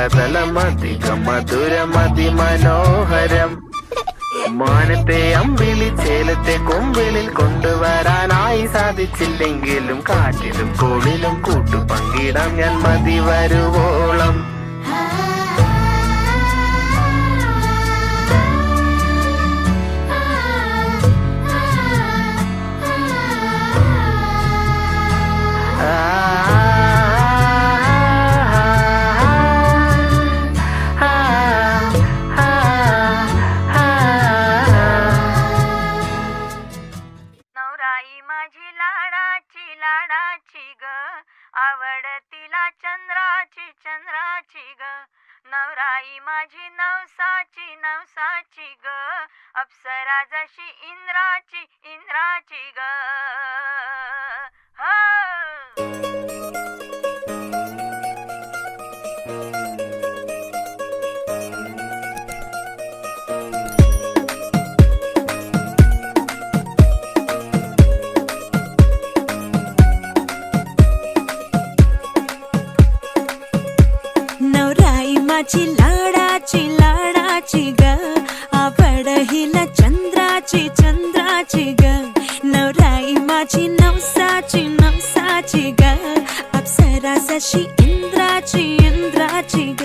തലതലമധികം മധുരമതിമനോഹരം. മാനത്തെ അമ്പിളി ചേലത്തെ കൊമ്പിളിൽ കൊണ്ടുവരാനായി സാധിച്ചില്ലെങ്കിലും കാറ്റിലും കോളിലും കൂട്ടു പങ്കിടാം ഞാൻ മതി വരുവോളം. आवडतीला चंद्राची चंद्राची ग, नवराई माझी नवसाची नवसाची ग, अप्सरा जशी इंद्राची इंद्राची ग. माझी लाडाची लाडाची ग, आवड हिला चंद्राची चंद्राची ग, नवराई माझी नवसाची नवसाची ग, अप्सरा जशी इंद्राची इंद्राची ग.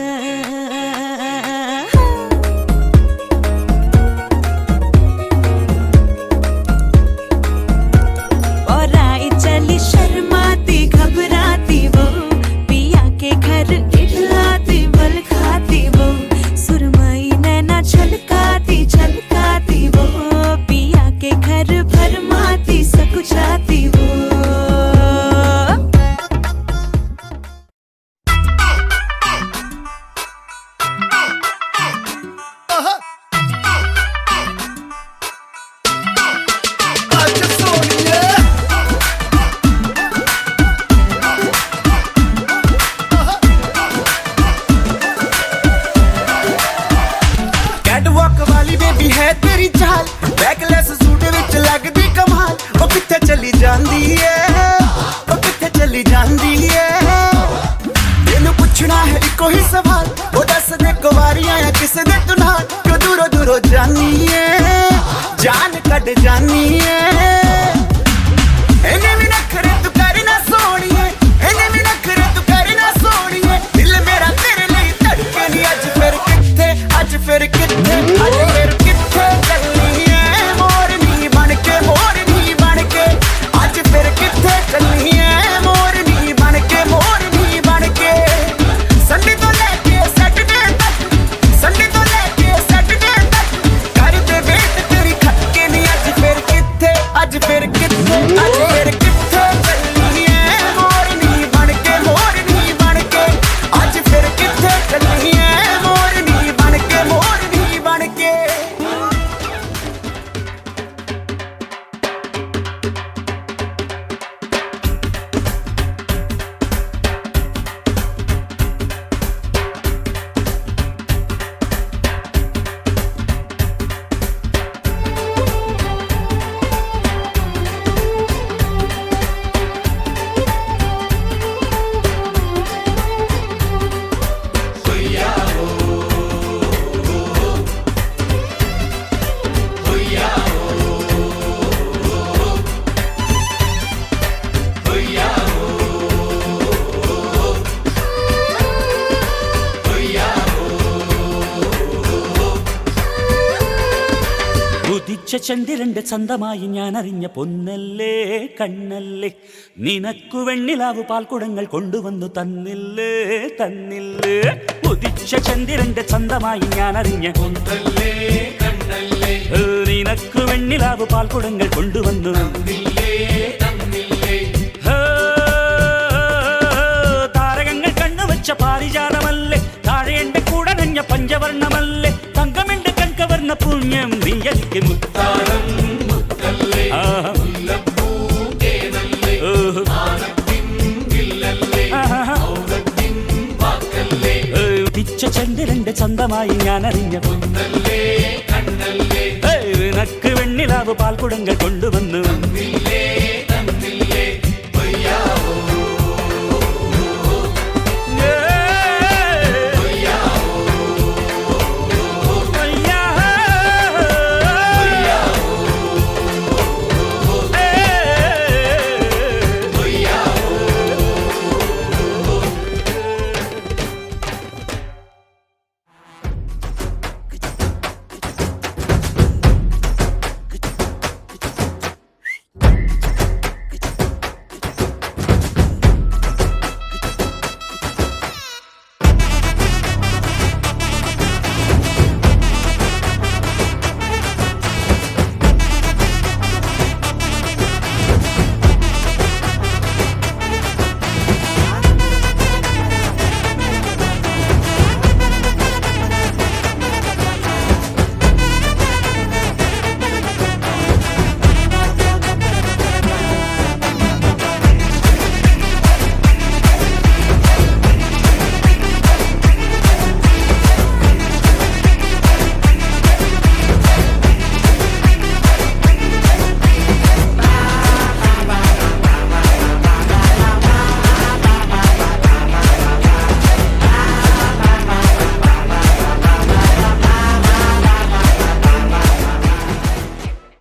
और आई चली शर्माती घबराती वो, पिया के घर गिड़ाती बल खाती वो, सुरमई नैना छलकाती छलकाती वो, पिया के घर भरमाती सकुचाती वो. तेरी चाल बैकलेस सूट विच लगदी कमाल, ओ किथे चली जांदी है, ओ किथे चली जांदी है. तेनू पुछना है इको ही सवाल, ओ दस दे कुवारियां या किसे दे तू नाल, क्यों दूरों दूरों जानी है, जान कट जानी है. इन्हें भी नखरे तू करना सोनिए, इन्हें भी नखरे तू करना सोनिए, दिल मेरा तेरे लिए धड़के नहीं. अज फिर किथे, अज फिर किथे, अज फिर किथे चलनी है मोरनी बनके, मोरनी बनके, अज फिर किथे चलनी है मोरनी बनके, मोरनी बनके. संडे तो लेके सैटरडे तक, संडे तो लेके सैटरडे तक, कर दे वेट तेरी खटके नहीं. अज फिर किथे, अज फिर किथे, अज फिर किथे चलनी है मोरनी बनके, मोरनी बनके, अज फिर किथे चलनी है मोरनी बनके, मोरनी बनके. ഉദിച്ച ചന്ദ്രന്റെ ചന്തമായി ഞാൻ അറിഞ്ഞ പൊന്നല്ലേ കണ്ണല്ലേ, നിനക്കു വെണ്ണിലാവു പാൽക്കുടങ്ങൾ കൊണ്ടുവന്നു തന്നില്ലേ തന്നില്ലേ. ഉദിച്ച ചന്ദ്രന്റെ ചന്തമായി ഞാൻ അറിഞ്ഞ പൊന്നല്ലേ കണ്ണല്ലേ, നിനക്കു വെണ്ണിലാവു പാൽക്കുടങ്ങൾ കൊണ്ടുവന്നു തന്നില്ലേ തന്നില്ലേ. താരകങ്ങൾ കണ്ണുവച്ച പാരിജാതമല്ലേ, താഴെ എന്റെ കൂടെ നഞ്ഞ പഞ്ചവർണ്ണമല്ലേ, തങ്കമെന്റെ കൺകവർണ്ണ പുണ്യം നീ എനിക്ക് മുത്താരം മുത്തല്ലേ, മുല്ലപ്പൂതേനല്ലേ, മാനത്തിൻ വില്ലല്ലേ, ഔറത്തിൻ വാക്കല്ലേ. ഉദിച്ച ചന്ദ്രന്റെ ചന്തമായി ഞാൻ അറിഞ്ഞ പൊന്നല്ലേ കണ്ണല്ലേ, നിനക്ക് വെണ്ണിലാവ് പാൽക്കുടങ്ങൾ കൊണ്ടുവന്നു തന്നില്ലേ